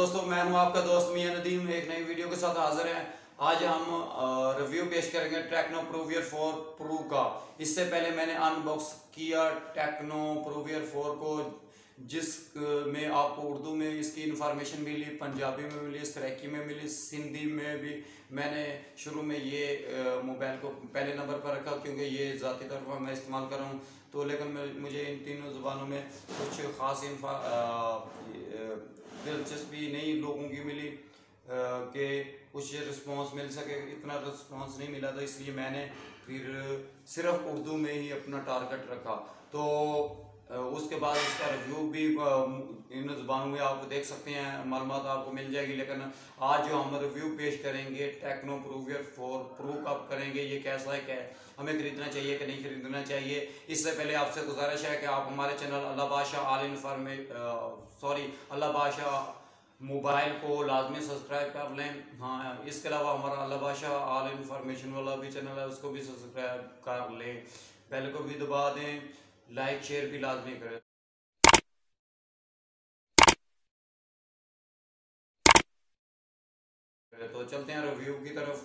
दोस्तों, मैं हूं आपका दोस्त मियां नदीम एक नई वीडियो के साथ हाजिर हैं। आज हम रिव्यू पेश करेंगे टेक्नो प्रूवियर 4 प्रो का। इससे पहले मैंने अनबॉक्स किया टेक्नो प्रूवियर 4 को, जिस में आपको उर्दू में इसकी इंफॉर्मेशन मिली, पंजाबी में मिली, सराइकी में मिली, सिंधी में भी। मैंने शुरू में ये मोबाइल को पहले नंबर पर रखा क्योंकि ये ज़ाती तौर पर मैं इस्तेमाल कर रहा हूँ। तो लेकिन मुझे इन तीनों ज़ुबानों में कुछ ख़ास दिलचस्पी नहीं लोगों की मिली कि कुछ रिस्पांस मिल सके। इतना रिस्पांस नहीं मिला, तो इसलिए मैंने फिर सिर्फ उर्दू में ही अपना टारगेट रखा। तो उसके बाद इसका रिव्यू भी इन ज़ुबानों में आप देख सकते हैं, मालूमात आपको मिल जाएगी। लेकिन आज जो हम रिव्यू पेश करेंगे टेक्नो प्रूवियर 4 प्रो का करेंगे, ये कैसा है, क्या हमें खरीदना चाहिए कि नहीं खरीदना चाहिए। इससे पहले आपसे गुजारिश है कि आप हमारे चैनल अल्लाह बादशाह अल्लाह बादशाह मोबाइल को लाजमी सब्सक्राइब कर लें। हाँ, इसके अलावा हमारा अल्लाह बादशाह ऑल इन्फॉर्मेशन वाला भी चैनल है, उसको भी सब्सक्राइब कर लें, बेल को भी दबा दें, लाइक शेयर भी लाजमी करें। तो चलते हैं रिव्यू की तरफ।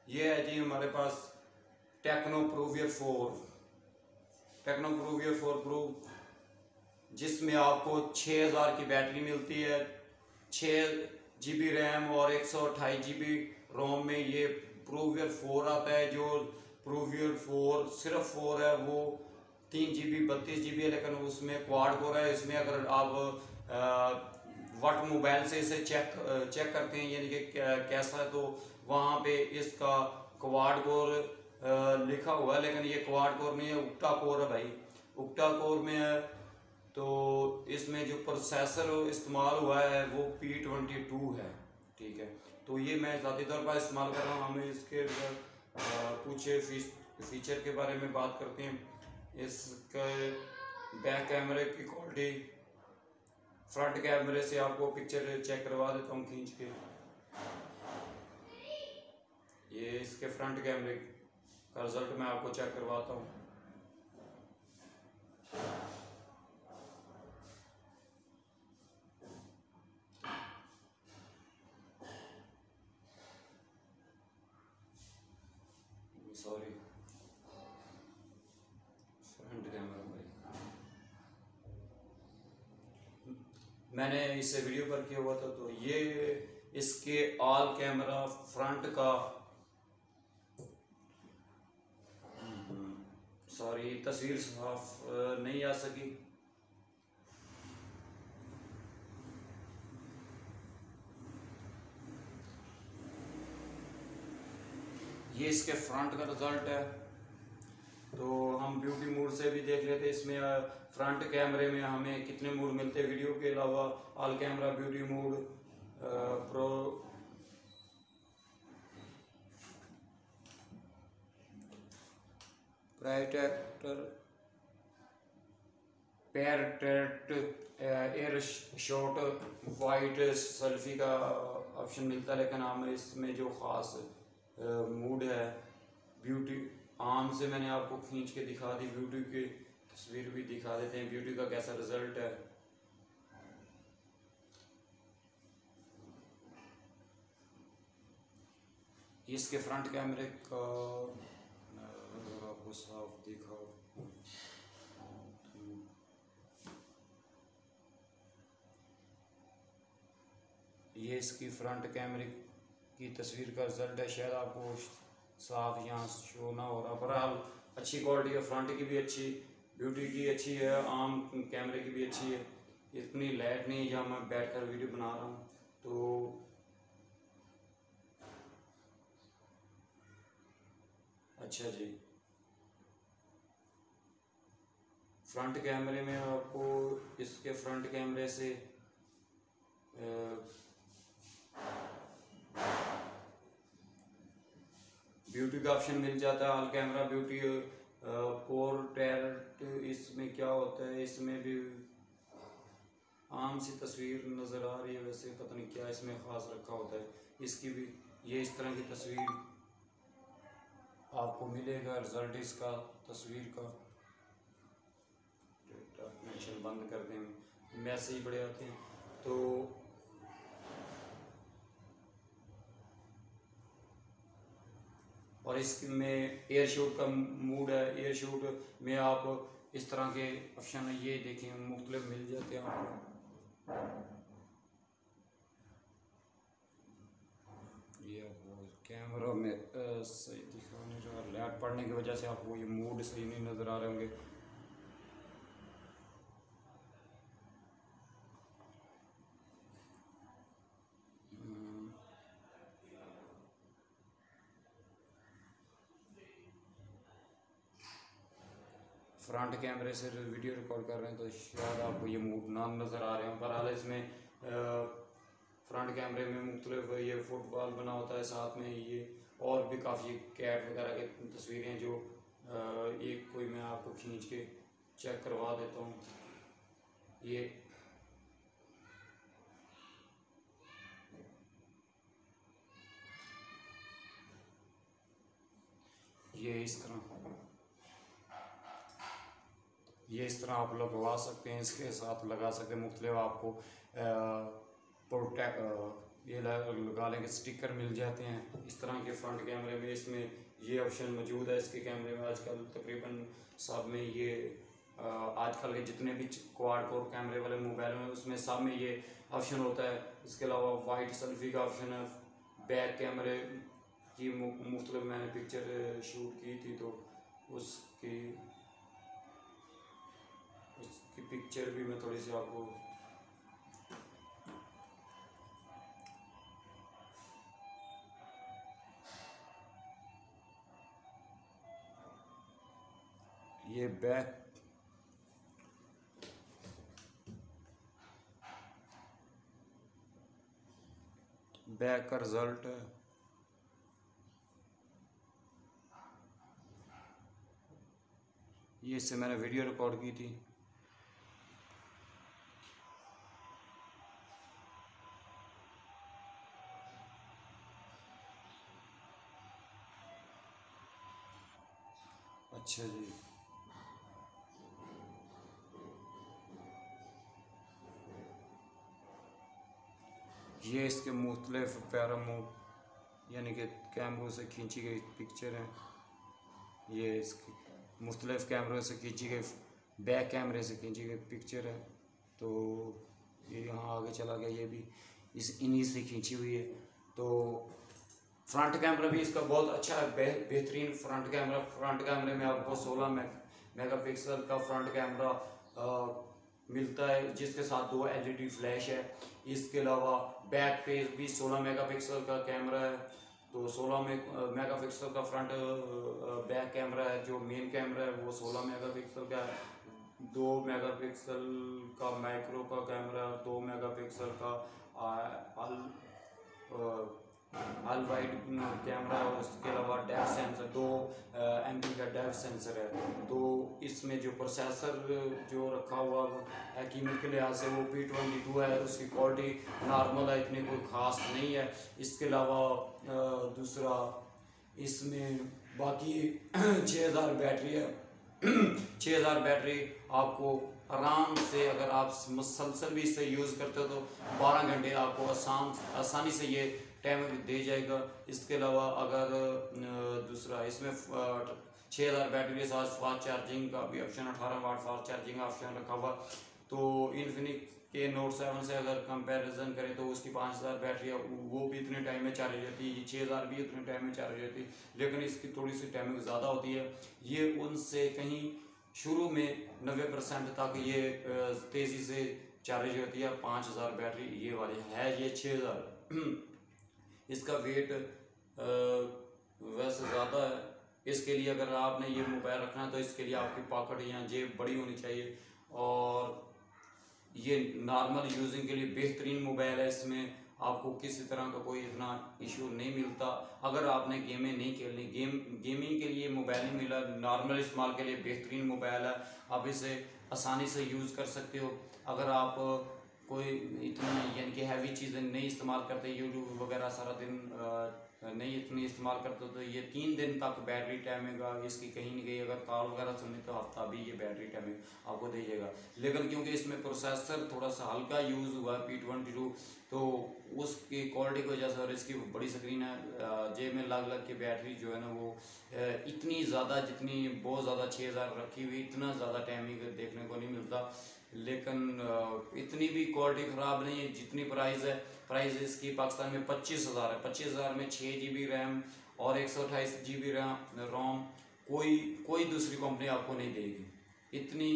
ये है जी हमारे पास टेक्नो प्रूवियर 4 प्रो, जिसमें आपको 6000 की बैटरी मिलती है, 6 GB रैम और 128 GB रोम में ये प्रूवियर 4 आता है। जो प्रूवियर 4 सिर्फ 4 है, वो 3 GB 32 GB है, लेकिन उसमें क्वाड कोर है। इसमें अगर आप वट मोबाइल से इसे चेक करते हैं, यानी कि कैसा है, तो वहाँ पे इसका क्वाड कोर लिखा हुआ है, लेकिन ये क्वाड कोर नहीं है, उक्टा कोर है भाई, उक्टा कोर में है। तो इसमें जो प्रोसेसर इस्तेमाल हुआ है वो P22 है, ठीक है। तो ये मैं ज़ाती तौर पर इस्तेमाल कर रहा हूँ। हमें इसके कुछ फीचर के बारे में बात करते हैं। इसके बैक कैमरे की क्वालिटी, फ्रंट कैमरे से आपको पिक्चर चेक करवा देता हूँ खींच के। ये इसके फ्रंट कैमरे का रिजल्ट मैं आपको चेक करवाता हूँ। सॉरी, फ्रंट कैमरा भाई मैंने इससे वीडियो पर किया हुआ था। तो ये इसके ऑल कैमरा फ्रंट का, सॉरी तस्वीर साफ नहीं आ सकी। ये इसके फ्रंट का रिजल्ट है। तो हम ब्यूटी मोड से भी देख लेते हैं। इसमें फ्रंट कैमरे में हमें कितने मोड मिलते हैं वीडियो के अलावा। All camera, beauty mode, pro, air shot, white selfie का ऑप्शन मिलता है। लेकिन हमें इसमें जो ख़ास मूड है, ब्यूटी आर्म से मैंने आपको खींच के दिखा दी, ब्यूटी की तस्वीर भी दिखा देते हैं, ब्यूटी का कैसा रिजल्ट है। इसके फ्रंट कैमरे का आपको साफ दिखा, ये इसकी फ्रंट कैमरे की तस्वीर का रिजल्ट है। शायद आपको साफ यहाँ शो ना हो रहा, बहरहाल अच्छी क्वालिटी है। फ्रंट की भी अच्छी, ब्यूटी की अच्छी है, आर्म कैमरे की भी अच्छी है। इतनी लाइट नहीं है जहाँ मैं बैठ कर वीडियो बना रहा हूँ। तो अच्छा जी, फ्रंट कैमरे में आपको इसके फ्रंट कैमरे से ब्यूटी का ऑप्शन मिल जाता है। ऑल कैमरा ब्यूटी, पोर्ट्रेट, इसमें क्या होता है, इसमें भी आम सी तस्वीर नज़र आ रही है, वैसे पता नहीं क्या इसमें ख़ास रखा होता है। इसकी भी ये इस तरह की तस्वीर आपको मिलेगा, रिजल्ट इसका तस्वीर का। मेंशन बंद कर दें, मैसेज बड़े आते हैं। तो और इसमें एयर शूट का मूड है, एयर शूट में आप इस तरह के ऑप्शन है, ये देखें मुख्तलिफ मिल जाते हैं आपको। ये आपको कैमरा में सही दिखाने जो लाइट पड़ने की वजह से आपको ये मूड सही नहीं नज़र आ रहे होंगे। फ्रंट कैमरे से वीडियो रिकॉर्ड कर रहे हैं तो शायद आपको ये मूड ना नज़र आ रहे हो, पर हाल इसमें फ्रंट कैमरे में मुख्तलिफ ये फुटबॉल बना होता है, साथ में ये और भी काफ़ी कैट वगैरह की तस्वीरें जो एक कोई मैं आपको खींच के चेक करवा देता हूँ। ये इस तरह आप लगवा सकते हैं, इसके साथ लगा सकते हैं मुख्तलिफ आपको ये लगा लेंगे, स्टिकर मिल जाते हैं इस तरह के फ्रंट कैमरे में। इसमें ये ऑप्शन मौजूद है इसके कैमरे में। आजकल तकरीबन सब में ये आजकल के जितने भी क्वाड कोर कैमरे वाले मोबाइल हैं उसमें सब में ये ऑप्शन होता है। इसके अलावा वाइट सेल्फी का ऑप्शन है, बैक कैमरे की मुख्तलिफ मैंने पिक्चर शूट की थी तो उसकी पिक्चर भी मैं थोड़ी सी आपको ये बैक का रिजल्ट है। ये इससे मैंने वीडियो रिकॉर्ड की थी। अच्छा जी, ये इसके मुख्तलिफ पैरामो यानी कि कैमरों से खींची गई पिक्चर है। ये इसकी मुख्तलिफ कैमरों से खींची गई, बैक कैमरे से खींची गई पिक्चर है। तो ये यहाँ आगे चला गया, ये भी इन्हीं से खींची हुई है। तो फ्रंट कैमरा भी इसका बहुत अच्छा है, बेहतरीन फ्रंट कैमरा। फ्रंट कैमरे में आपको 16 मेगापिक्सल का फ्रंट कैमरा मिलता है जिसके साथ 2 LED फ्लैश है। इसके अलावा बैक पे भी 16 मेगापिक्सल का कैमरा है। तो 16 मेगापिक्सल का फ्रंट बैक कैमरा है। जो मेन कैमरा है वो 16 मेगापिक्सल का है। 2 मेगापिक्सल का माइक्रो का कैमरा, 2 मेगापिक्सल का ऑल वाइड कैमरा है। उसके अलावा डेप्थ सेंसर, 2 MP का डेप्थ सेंसर है। तो इसमें जो प्रोसेसर जो रखा हुआ है कीमत के लिहाज से वो P22 है। उसकी क्वालिटी नॉर्मल है, इतनी कोई ख़ास नहीं है। इसके अलावा दूसरा इसमें बाकी 6000 बैटरी है। 6000 बैटरी आपको आराम से, अगर आप मुसलसल भी इसे यूज़ करते हो तो 12 घंटे आपको आसानी से ये टाइम दे जाएगा। इसके अलावा अगर दूसरा इसमें 6000 बैटरी के साथ फास्ट चार्जिंग का भी ऑप्शन, 18 वाट फास्ट चार्जिंग का ऑप्शन रखा हुआ। तो इन्फिनिक्स के नोट 7 से अगर कंपैरिजन करें तो उसकी 5000 बैटरी है, वो भी इतने टाइम में चार्ज होती है। 6000 भी इतने टाइम में चार्ज होती है, लेकिन इसकी थोड़ी सी टाइमिंग ज़्यादा होती है। ये उनसे कहीं शुरू में 90% तक ये तेज़ी से चार्ज होती है। 5000 बैटरी ये वाली है, ये 6000 इसका वेट वैसे ज़्यादा है। इसके लिए अगर आपने ये मोबाइल रखना है तो इसके लिए आपकी पॉकेट या जेब बड़ी होनी चाहिए। और ये नॉर्मल यूजिंग के लिए बेहतरीन मोबाइल है। इसमें आपको किसी तरह का कोई इतना इशू नहीं मिलता। अगर आपने गेमें नहीं खेलनी, गेमिंग के लिए मोबाइल नहीं मिला, नॉर्मल इस्तेमाल के लिए बेहतरीन मोबाइल है। आप इसे आसानी से यूज़ कर सकते हो। अगर आप कोई इतना यानी कि हैवी चीज़ें नहीं इस्तेमाल करते, यूट्यूब वगैरह सारा दिन नहीं इतनी इस्तेमाल करते, तो ये 3 दिन तक बैटरी टाइमिंग इसकी कहीं नहीं गई। अगर कॉल वगैरह सुनी तो हफ्ता भी ये बैटरी टाइमिंग आपको दीजिएगा। लेकिन क्योंकि इसमें प्रोसेसर थोड़ा सा हल्का यूज़ हुआ है P22, तो उसकी क्वालिटी की वजह से और इसकी बड़ी स्क्रीन है, जेब में लग लग के बैटरी जो है ना वो इतनी ज़्यादा, जितनी बहुत ज़्यादा 6000 रखी हुई इतना ज़्यादा टाइमिंग देखने को नहीं मिलता। लेकिन इतनी भी क्वालिटी ख़राब नहीं है जितनी प्राइस है। प्राइस इसकी पाकिस्तान में 25,000 है। 25,000 में 6 GB रैम और 128 GB रोम कोई दूसरी कंपनी आपको नहीं देगी। इतनी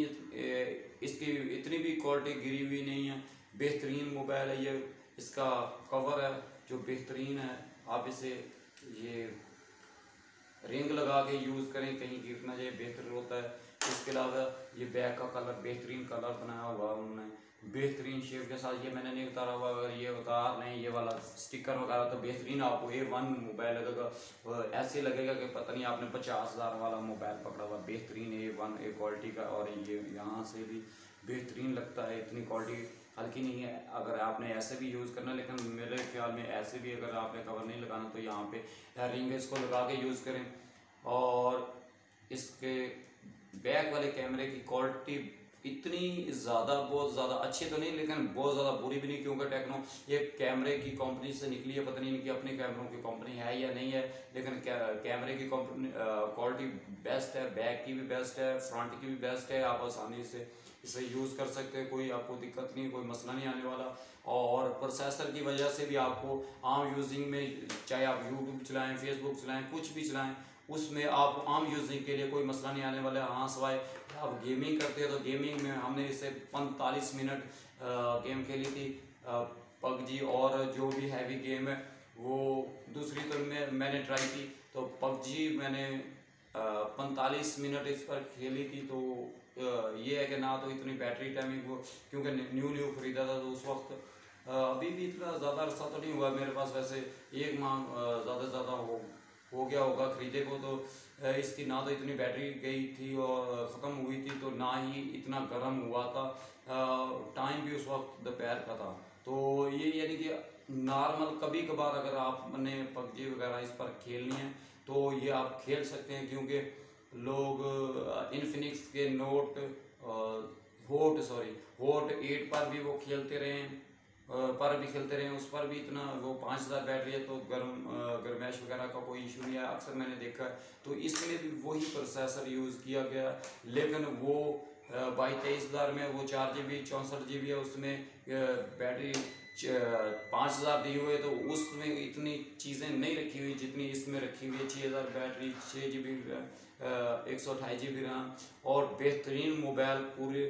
इसकी इतनी भी क्वालिटी गिरी हुई नहीं है। बेहतरीन मोबाइल है ये। इसका कवर है जो बेहतरीन है, आप इसे ये रिंग लगा के यूज़ करें, कहीं गिर ना जाए, बेहतर होता है। इसके अलावा ये बैक का कलर बेहतरीन कलर बनाया हुआ उन्होंने, बेहतरीन शेप के साथ। ये मैंने नहीं उतारा हुआ, अगर ये उतार नहीं ये वाला स्टिकर वगैरह तो बेहतरीन आपको A1 मोबाइल लगेगा। ऐसे लगेगा कि पता नहीं आपने 50,000 वाला मोबाइल पकड़ा हुआ। बेहतरीन A1 क्वालिटी का, और ये यहाँ से भी बेहतरीन लगता है। इतनी क्वालिटी हल्की नहीं है। अगर आपने ऐसे भी यूज़ करना, लेकिन मेरे ख्याल में ऐसे भी अगर आपने कवर नहीं लगाना तो यहाँ पे रिंग इसको लगा के यूज़ करें। और इसके बैक वाले कैमरे की क्वालिटी इतनी ज़्यादा, बहुत ज़्यादा अच्छी तो नहीं लेकिन बहुत ज़्यादा बुरी भी नहीं, क्योंकि टेक्नो ये कैमरे की कंपनी से निकली है, पता नहीं इनकी अपने कैमरों की कंपनी है या नहीं है, लेकिन कैमरे की कंपनी क्वालिटी बेस्ट है। बैक की भी बेस्ट है, फ्रंट की भी बेस्ट है। आप आसानी से इसे यूज़ कर सकते हैं, कोई आपको दिक्कत नहीं, कोई मसला नहीं आने वाला। और प्रोसेसर की वजह से भी आपको आम यूजिंग में, चाहे आप यूट्यूब चलाएँ, फेसबुक चलाएँ, कुछ भी चलाएँ, उसमें आप आम यूजिंग के लिए कोई मसला नहीं आने वाला है। हाँ, सिवाय आप गेमिंग करते हैं तो गेमिंग में हमने इसे 45 मिनट गेम खेली थी PUBG, और जो भी हैवी गेम है वो दूसरी तो मैंने ट्राई की, तो PUBG मैंने 45 मिनट इस पर खेली थी। तो ये है कि ना तो इतनी बैटरी टाइमिंग वो, क्योंकि न्यू ख़रीदा था तो उस वक्त अभी भी इतना ज़्यादा अरसा तो नहीं हुआ मेरे पास, वैसे 1 माह ज़्यादा से ज़्यादा हो गया होगा ख़रीदे को। तो इसकी ना तो इतनी बैटरी गई थी और ख़त्म हुई थी, तो ना ही इतना गर्म हुआ था। टाइम भी उस वक्त दोपहर का था। तो ये यानी कि नॉर्मल कभी कभार अगर आपने PUBG वगैरह इस पर खेलनी है तो ये आप खेल सकते हैं, क्योंकि लोग इन्फिनिक्स के होट 8 पर भी वो खेलते रहे हैं, उस पर भी इतना वो 5000 बैटरी है, तो गर्मैश वगैरह का कोई इशू नहीं है, अक्सर मैंने देखा है। तो इसमें भी वही प्रोसेसर यूज़ किया गया, लेकिन वो 22-23,000 में वो 4 GB 64 GB है, उसमें बैटरी 5000 दी हुई है, तो उसमें इतनी चीज़ें नहीं रखी हुई जितनी इसमें रखी हुई है। 6000 बैटरी, 6 GB 128 GB रैम, और बेहतरीन मोबाइल पूरे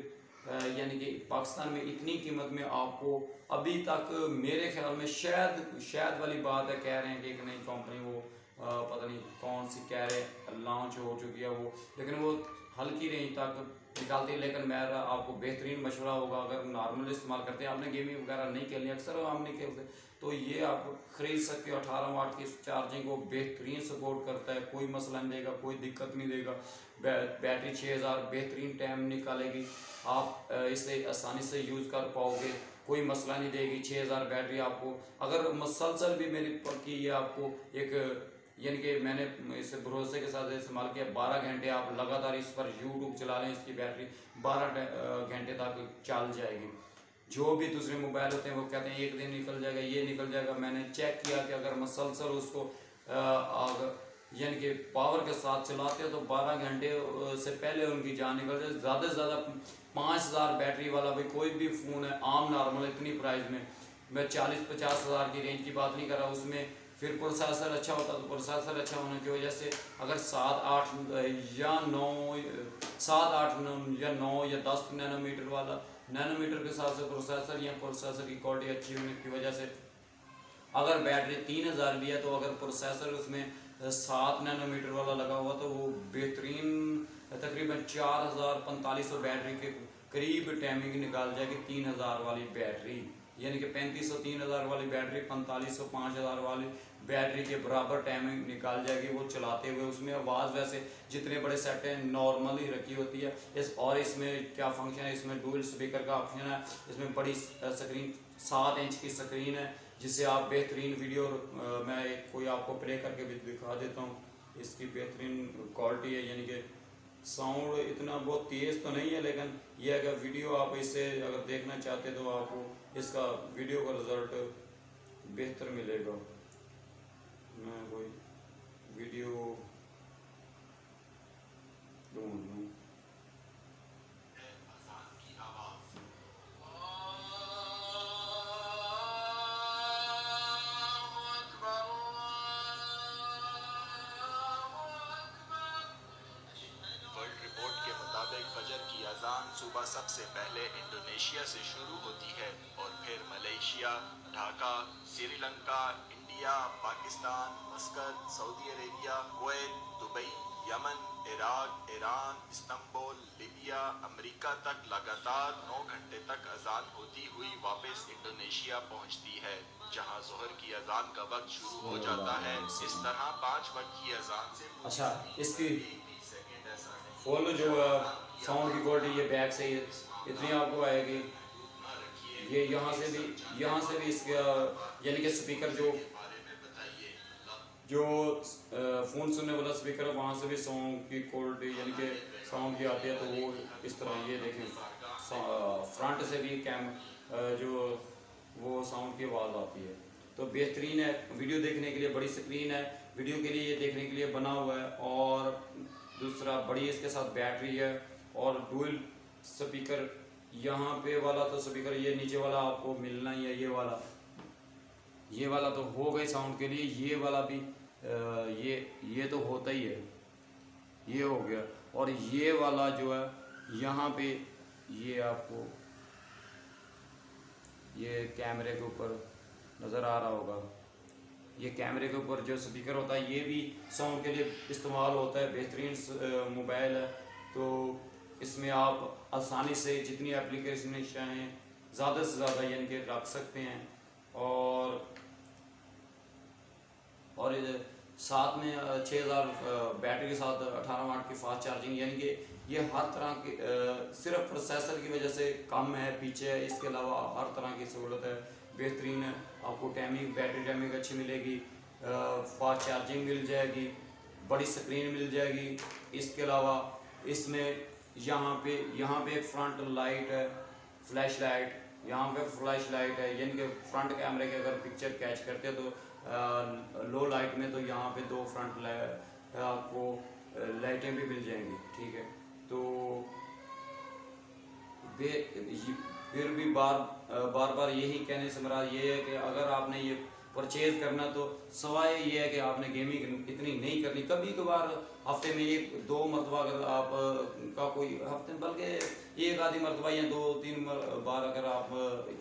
यानी कि पाकिस्तान में इतनी कीमत में आपको अभी तक मेरे ख्याल में शायद वाली बात है, कह रहे हैं कि एक नई कंपनी वो पता नहीं कौन सी कह रहे लॉन्च हो चुकी है वो, लेकिन वो हल्की रेंज तक निकालती है। लेकिन मेरा आपको बेहतरीन मशवरा होगा, अगर नॉर्मल इस्तेमाल करते हैं, आपने गेमिंग वगैरह नहीं खेलनी, अक्सर हम नहीं खेलते, तो ये आप ख़रीद सकते हो। 18 वाट की चार्जिंग को बेहतरीन सपोर्ट करता है, कोई मसला नहीं देगा, कोई दिक्कत नहीं देगा। बैटरी 6000 बेहतरीन टाइम निकालेगी, आप इसे आसानी से यूज़ कर पाओगे, कोई मसला नहीं देगी। 6000 बैटरी आपको अगर मुसलसल भी मेरी पक्की ये आपको एक यानी कि मैंने इसे भरोसे के साथ इस्तेमाल किया, 12 घंटे आप लगातार इस पर यूट्यूब चला लें, इसकी बैटरी 12 घंटे तक चल जाएगी। जो भी दूसरे मोबाइल होते हैं वो कहते हैं 1 दिन निकल जाएगा, ये निकल जाएगा। मैंने चेक किया कि अगर मुसलसल उसको यानी कि पावर के साथ चलाते हो तो 12 घंटे से पहले उनकी जान निकल जाए। ज़्यादा से ज़्यादा 5000 बैटरी वाला भाई कोई भी फ़ोन है आम नॉर्मल इतनी प्राइस में, मैं 40-50 हज़ार की रेंज की बात नहीं कर रहा, उसमें फिर प्रोसेसर अच्छा होता, तो प्रोसेसर अच्छा होने की वजह से अगर 7-8 या 9 या 10 नैनोमीटर वाला, नैनोमीटर के हिसाब से प्रोसेसर या प्रोसेसर की क्वालिटी अच्छी होने की वजह से अगर बैटरी 3000 भी है, तो अगर प्रोसेसर उसमें 7 नैनोमीटर वाला लगा हुआ तो वो बेहतरीन तकरीबन 4500 बैटरी के करीब टाइमिंग निकाल जाएगी 3000 वाली बैटरी, यानी कि 3500 3000 वाली बैटरी 4500 5000 वाली बैटरी के बराबर टाइमिंग निकाल जाएगी वो चलाते हुए। उसमें आवाज़ वैसे जितने बड़े सेट हैं नॉर्मल ही रखी होती है। और इसमें क्या फंक्शन है, इसमें डुअल स्पीकर का ऑप्शन है, इसमें बड़ी स्क्रीन 7 इंच की स्क्रीन है जिससे आप बेहतरीन वीडियो मैं कोई आपको प्ले करके भी दिखा देता हूँ। इसकी बेहतरीन क्वालिटी है, यानी कि साउंड इतना बहुत तेज़ तो नहीं है, लेकिन यह है कि वीडियो आप इससे अगर देखना चाहते तो आपको इसका वीडियो का रिज़ल्ट बेहतर मिलेगा। मैं कोई वीडियो ढूंढ लूँ। फजर की अजान सुबह सबसे पहले इंडोनेशिया से शुरू होती है और फिर Malaysia, Dhaka, Sri Lanka, India, Pakistan, मस्कत, Saudi Arabia, Kuwait, Dubai, Yemen, Iraq, Iran, Istanbul, Libya, America तक लगातार 9 घंटे तक अजान होती हुई वापस इंडोनेशिया पहुंचती है, जहां जोहर की अजान का वक्त शुरू हो जाता है। इस तरह 5 वक्त की अजान से अच्छा, इसकी फुल जो साउंड की क्वालिटी ये बैक से इतनी आपको आएगी। ये यहाँ से भी इसका यानी कि स्पीकर जो फ़ोन सुनने वाला स्पीकर है वहाँ से भी साउंड की क्वालिटी यानी कि साउंड की आती है। तो वो इस तरह ये देखें फ्रंट से भी जो वो साउंड की आवाज़ आती है। तो बेहतरीन है, वीडियो देखने के लिए बड़ी स्क्रीन है, वीडियो के लिए ये देखने के लिए बना हुआ है। और दूसरा बड़ी इसके साथ बैटरी है और डुअल स्पीकर यहाँ पे वाला तो स्पीकर ये नीचे वाला आपको मिलना ही है। ये वाला तो हो गई साउंड के लिए, ये वाला भी ये तो होता ही है, ये हो गया। और ये वाला जो है यहाँ पे ये आपको ये कैमरे के ऊपर नज़र आ रहा होगा, ये कैमरे के ऊपर जो स्पीकर होता है ये भी साउंड के लिए इस्तेमाल होता है। बेहतरीन मोबाइल है, तो इसमें आप आसानी से जितनी एप्लीकेशन चाहें ज़्यादा से ज़्यादा यानी कि रख सकते हैं। और साथ में 6000 बैटरी के साथ 18 वाट की फास्ट चार्जिंग, यानी कि ये हर तरह की सिर्फ प्रोसेसर की वजह से कम है पीछे है, इसके अलावा हर तरह की सहूलत है। बेहतरीन है, आपको टाइमिंग बैटरी टाइमिंग अच्छी मिलेगी, फास्ट चार्जिंग मिल जाएगी, बड़ी स्क्रीन मिल जाएगी। इसके अलावा इसमें यहाँ पे एक फ्रंट लाइट है, फ्लैश लाइट, यहाँ पे फ्लैश लाइट है, यानी कि फ्रंट कैमरे के अगर पिक्चर कैच करते हैं तो लो लाइट में तो यहाँ पे 2 फ्रंट आपको लाइटें भी मिल जाएंगी। ठीक है, तो फिर भी बार यही कहने से मेरा ये है कि अगर आपने ये परचेज़ करना तो सवाल ये है कि आपने गेमिंग इतनी नहीं करनी। कभी कभार हफ्ते में 1-2 मरतबा अगर आप का कोई हफ्ते बल्कि एक आधी मरतबा या 2-3 बार अगर आप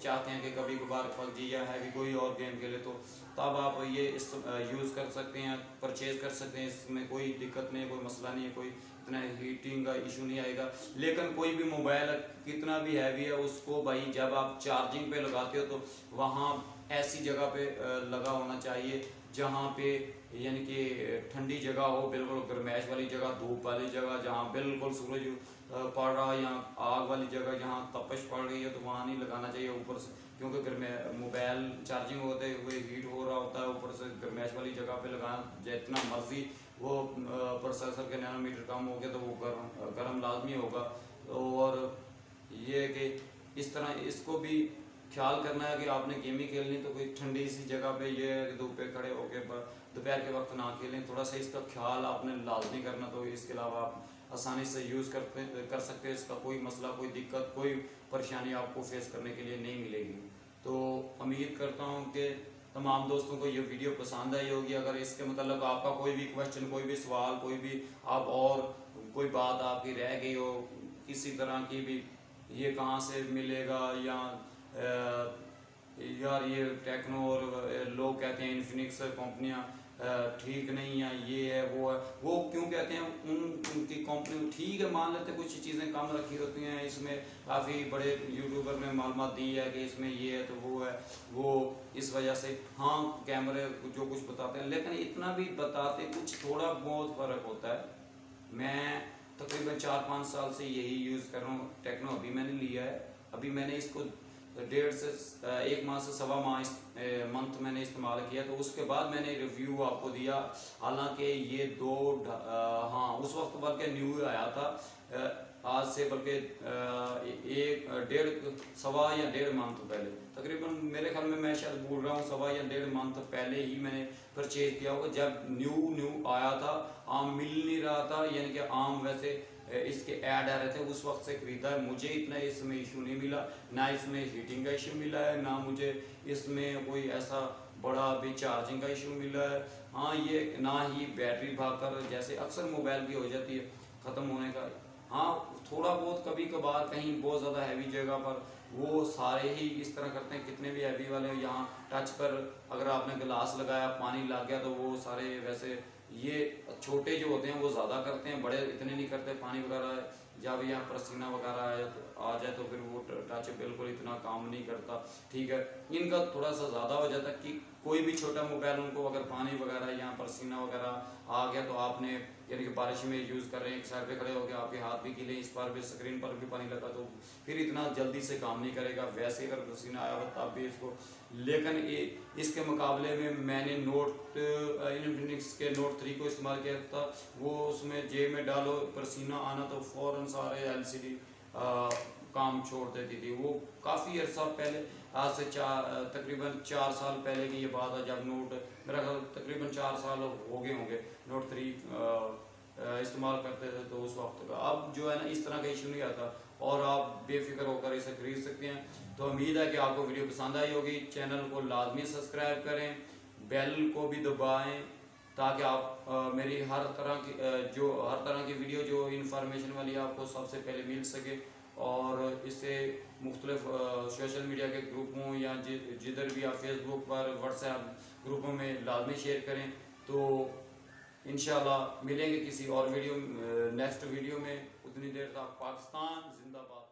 चाहते हैं कि कभी कभार पबजी या हैवी कोई और गेम खेले तो तब आप ये यूज़ कर सकते हैं, परचेज़ कर सकते हैं। इसमें कोई दिक्कत नहीं है, कोई मसला नहीं है, कोई इतना हीटिंग का इशू नहीं आएगा। लेकिन कोई भी मोबाइल कितना भी हैवी है उसको भाई जब आप चार्जिंग पे लगाते हो तो वहाँ ऐसी जगह पे लगा होना चाहिए जहाँ पे यानी कि ठंडी जगह हो, बिल्कुल गर्मैश वाली जगह, धूप वाली जगह, जहाँ बिल्कुल सूरज पड़ रहा है, या आग वाली जगह जहाँ तपश पड़ रही है तो वहाँ नहीं लगाना चाहिए ऊपर से, क्योंकि मोबाइल चार्जिंग होते हुए हीट हो रहा होता है। ऊपर से गर्मैश वाली जगह पे लगाना, जितना मर्जी वो प्रोसेसर के नैनोमीटर कम हो गया तो वो गर्म लाजमी होगा। और ये है कि इस तरह इसको भी ख्याल करना है कि आपने गेमिंग खेलनी तो कोई ठंडी सी जगह पे ये धूप पे खड़े होकर दोपहर के वक्त ना खेलें, थोड़ा सा इसका ख्याल आपने लाजमी करना। तो इसके अलावा आप आसानी से यूज़ कर सकते हैं, इसका कोई मसला, कोई दिक्कत, कोई परेशानी आपको फेस करने के लिए नहीं मिलेगी। तो उम्मीद करता हूँ कि तमाम दोस्तों को ये वीडियो पसंद आई होगी। अगर इसके मतलब आपका कोई भी क्वेश्चन, कोई भी सवाल, कोई भी आप और कोई बात आपकी रह गई हो किसी तरह की भी, ये कहाँ से मिलेगा, या यार ये टेक्नो और लोग कहते हैं इन्फिनिक्स कंपनियाँ ठीक नहीं है, ये है वो है। वो क्यों कहते हैं, उनकी कंपनी ठीक है, मान लेते कुछ चीज़ें कम रखी होती हैं, इसमें काफ़ी बड़े यूट्यूबर ने मालूमात दी है कि इसमें ये है तो वो है, वो इस वजह से हाँ कैमरे जो कुछ बताते हैं, लेकिन इतना भी बताते कुछ थोड़ा बहुत फ़र्क होता है। मैं तकरीबन 4-5 साल से यही यूज़ कर रहा हूँ टेक्नो। अभी मैंने लिया है, अभी मैंने इसको 1.5 से 1 माह से सवा माह मंथ मैंने इस्तेमाल किया, तो उसके बाद मैंने रिव्यू आपको दिया। हालांकि ये हाँ उस वक्त बल्कि न्यू आया था, आज से बल्कि सवा या डेढ़ मंथ पहले, तकरीबन मेरे ख्याल में मैं शायद बोल रहा हूँ सवा या डेढ़ मंथ पहले ही मैंने परचेज किया होगा। जब न्यू आया था, आम मिल नहीं रहा था, यानी कि आम वैसे इसके ऐड आ रहे थे, उस वक्त से खरीदा है। मुझे इतना इसमें इशू नहीं मिला, ना इसमें हीटिंग का इशू मिला है, ना मुझे इसमें कोई ऐसा बड़ा भी चार्जिंग का इशू मिला है। हाँ ये ना ही बैटरी भागकर जैसे अक्सर मोबाइल की हो जाती है ख़त्म होने का। हाँ थोड़ा बहुत कभी कभार कहीं बहुत ज़्यादा हैवी जगह पर, वो सारे ही इस तरह करते हैं, कितने भी हैवी वाले यहाँ टच पर अगर आपने गिलास लगाया पानी लग गया तो वो सारे, वैसे ये छोटे जो होते हैं वो ज़्यादा करते हैं, बड़े इतने नहीं करते। पानी वगैरह जब यहाँ पसीना वगैरह आ जाए तो फिर वो टच बिल्कुल इतना काम नहीं करता। ठीक है, इनका थोड़ा सा ज़्यादा हो जाता है कि कोई भी छोटा मोबाइल उनको अगर पानी वगैरह यहाँ पसीना वगैरह आ गया तो आपने यानी कि बारिश में यूज़ कर रहे हैं, एक साइड पे खड़े हो गए, आपके हाथ भी गीले, इस पर भी स्क्रीन पर भी पानी लगा तो फिर इतना जल्दी से काम नहीं करेगा। वैसे अगर पसीना आया हो तब भी इसको, लेकिन इसके मुकाबले में मैंने इन्फिनिक्स के नोट 3 को इस्तेमाल किया था। वो उसमें जेब में डालो, पसीना आना तो फ़ौरन सारे LCD काम छोड़ देती थी। वो काफ़ी अर्सा पहले, आज से तकरीबन 4 साल पहले की ये बात है, जब मेरा ख्याल तकरीबन 4 साल हो गए होंगे नोट 3 इस्तेमाल करते थे, तो उस वक्त का। अब जो है ना इस तरह का इशू नहीं आता और आप बेफिक्र होकर इसे खरीद सकते हैं। तो उम्मीद है कि आपको वीडियो पसंद आई होगी। चैनल को लाजमी सब्सक्राइब करें, बेल को भी दबाएं ताकि आप मेरी हर तरह की वीडियो जो इन्फॉर्मेशन वाली आपको सबसे पहले मिल सके। और इससे मुख्तलिफ सोशल मीडिया के ग्रुपों या जिधर भी आप फेसबुक पर, व्हाट्सएप ग्रुपों में लाजमी शेयर करें। तो इंशाल्लाह मिलेंगे किसी और वीडियो, नेक्स्ट वीडियो में। उतनी देर तक पाकिस्तान जिंदाबाद।